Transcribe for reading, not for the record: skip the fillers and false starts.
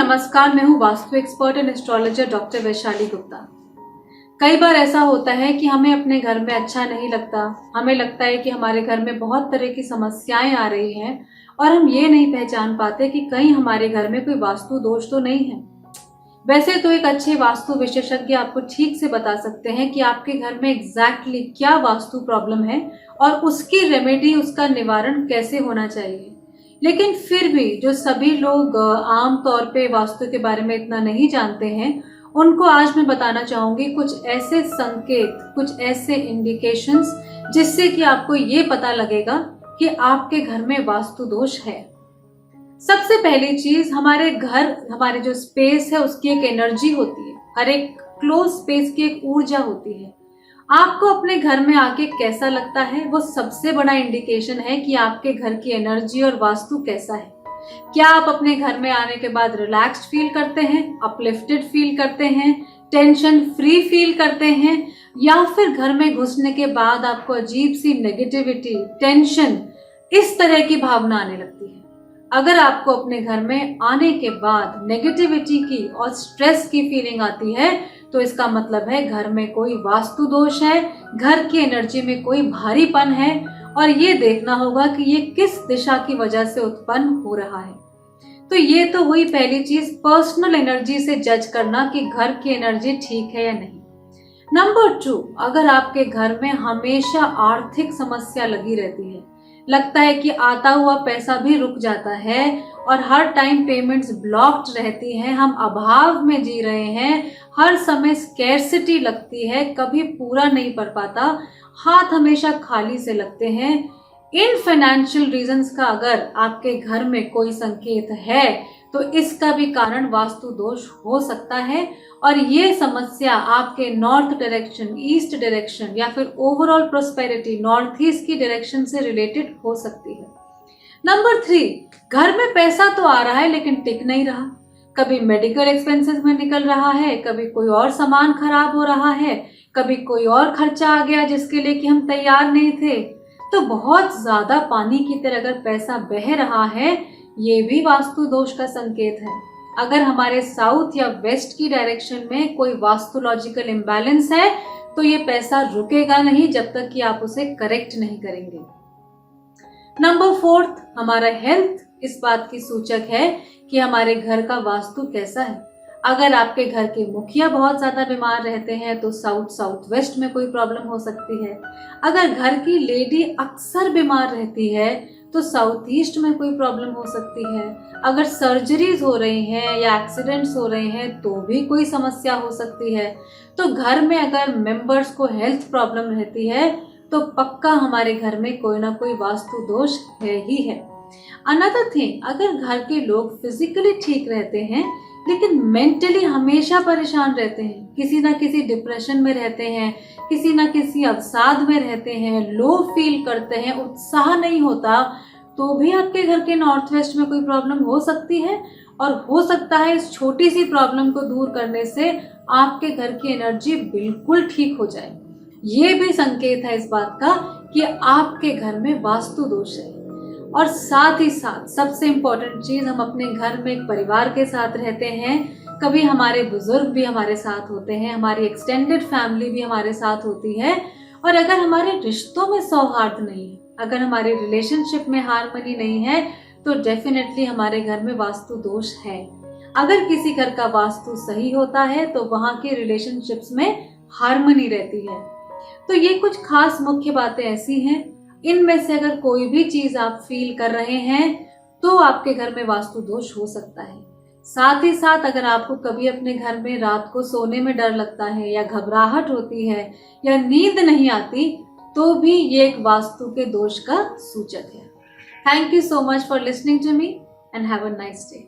नमस्कार, मैं हूँ vastu expert and astrologer doctor Vaishali Gupta. कई बार ऐसा होता है कि हमें अपने घर में अच्छा नहीं लगता। हमें लगता है कि हमारे घर में बहुत तरह की समस्याएं आ रही हैं और हम ये नहीं पहचान पाते कि कहीं हमारे घर में कोई वास्तु दोष तो नहीं है। वैसे तो एक अच्छे वास्तु विशेषज्ञ आपको ठीक से बता सकते हैं कि आपके घर में एग्जैक्टली क्या वास्तु प्रॉब्लम है और उसकी रेमेडी, उसका निवारण कैसे होना चाहिए। लेकिन फिर भी जो सभी लोग आम तौर पे वास्तु के बारे में इतना नहीं जानते हैं, उनको आज मैं बताना चाहूंगी कुछ ऐसे संकेत, कुछ ऐसे इंडिकेशंस जिससे कि आपको ये पता लगेगा कि आपके घर में वास्तु दोष है। सबसे पहली चीज, हमारे घर, हमारे जो स्पेस है उसकी एक एनर्जी होती है। हर एक क्लोज स्पेस की एक ऊर्जा होती है। आपको अपने घर में आके कैसा लगता है, वो सबसे बड़ा इंडिकेशन है कि आपके घर की एनर्जी और वास्तु कैसा है। क्या आप अपने घर में आने के बाद रिलैक्स्ड फील करते हैं, अपलिफ्टेड फील करते हैं, टेंशन फ्री फील करते हैं, या फिर घर में घुसने के बाद आपको अजीब सी नेगेटिविटी, टेंशन, इस तरह की भावना आने लगती है। अगर आपको अपने घर में आने के बाद नेगेटिविटी की और स्ट्रेस की फीलिंग आती है तो इसका मतलब है घर में कोई वास्तु दोष है, घर की एनर्जी में कोई भारीपन है और ये देखना होगा कि ये किस दिशा की वजह से उत्पन्न हो रहा है। तो ये तो हुई पहली चीज, पर्सनल एनर्जी से जज करना कि घर की एनर्जी ठीक है या नहीं। नंबर 2, अगर आपके घर में हमेशा आर्थिक समस्या लगी रहती है, लगता है कि आता हुआ पैसा भी रुक जाता है और हर टाइम पेमेंट्स ब्लॉक्ड रहती हैं, हम अभाव में जी रहे हैं, हर समय स्कैर्सिटी लगती है, कभी पूरा नहीं पड़ पाता, हाथ हमेशा खाली से लगते हैं, इन फाइनेंशियल रीजंस का अगर आपके घर में कोई संकेत है तो इसका भी कारण वास्तु दोष हो सकता है और ये समस्या आपके नॉर्थ डायरेक्शन, ईस्ट डायरेक्शन या फिर ओवरऑल प्रोस्पेरिटी नॉर्थ ईस्ट की डायरेक्शन से रिलेटेड हो सकती है। नंबर 3, घर में पैसा तो आ रहा है लेकिन टिक नहीं रहा। कभी मेडिकल एक्सपेंसेस में निकल रहा है, कभी कोई और सामान खराब हो रहा है, कभी कोई और खर्चा आ गया जिसके लिए कि हम तैयार नहीं थे। तो बहुत ज्यादा पानी की तरह अगर पैसा बह रहा है, ये भी वास्तु दोष का संकेत है। अगर हमारे साउथ या वेस्ट की डायरेक्शन में कोई वास्तुलॉजिकल इम्बैलेंस है तो ये पैसा रुकेगा नहीं जब तक कि आप उसे करेक्ट नहीं करेंगे। नंबर 4, हमारा हेल्थ इस बात की सूचक है कि हमारे घर का वास्तु कैसा है। अगर आपके घर के मुखिया बहुत ज्यादा बीमार रहते हैं तो साउथ वेस्ट में कोई प्रॉब्लम हो सकती है। अगर घर की लेडी अक्सर बीमार रहती है तो साउथ ईस्ट में कोई प्रॉब्लम हो सकती है। अगर सर्जरीज हो रही हैं या एक्सीडेंट्स हो रहे हैं तो भी कोई समस्या हो सकती है। तो घर में अगर मेंबर्स को हेल्थ प्रॉब्लम रहती है तो पक्का हमारे घर में कोई ना कोई वास्तु दोष है ही है। अनदर थिंग, अगर घर के लोग फिजिकली ठीक रहते हैं लेकिन मेंटली हमेशा परेशान रहते हैं, किसी ना किसी डिप्रेशन में रहते हैं, किसी ना किसी अवसाद में रहते हैं, लो फील करते हैं, उत्साह नहीं होता, तो भी आपके घर के नॉर्थ वेस्ट में कोई प्रॉब्लम हो सकती है। और हो सकता है इस छोटी सी प्रॉब्लम को दूर करने से आपके घर की एनर्जी बिल्कुल ठीक हो जाए। ये भी संकेत है इस बात का कि आपके घर में वास्तु दोष है। और साथ ही साथ सबसे इम्पोर्टेंट चीज, हम अपने घर में एक परिवार के साथ रहते हैं, कभी हमारे बुजुर्ग भी हमारे साथ होते हैं, हमारी एक्सटेंडेड फैमिली भी हमारे साथ होती है, और अगर हमारे रिश्तों में सौहार्द नहीं है, अगर हमारे रिलेशनशिप में हार्मनी नहीं है तो डेफिनेटली हमारे घर में वास्तु दोष है। अगर किसी घर का वास्तु सही होता है तो वहां के रिलेशनशिप्स में हार्मनी रहती है। तो ये कुछ खास मुख्य बातें ऐसी हैं, इनमें से अगर कोई भी चीज आप फील कर रहे हैं तो आपके घर में वास्तु दोष हो सकता है। साथ ही साथ अगर आपको कभी अपने घर में रात को सोने में डर लगता है या घबराहट होती है या नींद नहीं आती तो भी ये एक वास्तु के दोष का सूचक है। Thank you so much for listening to me and have a nice day.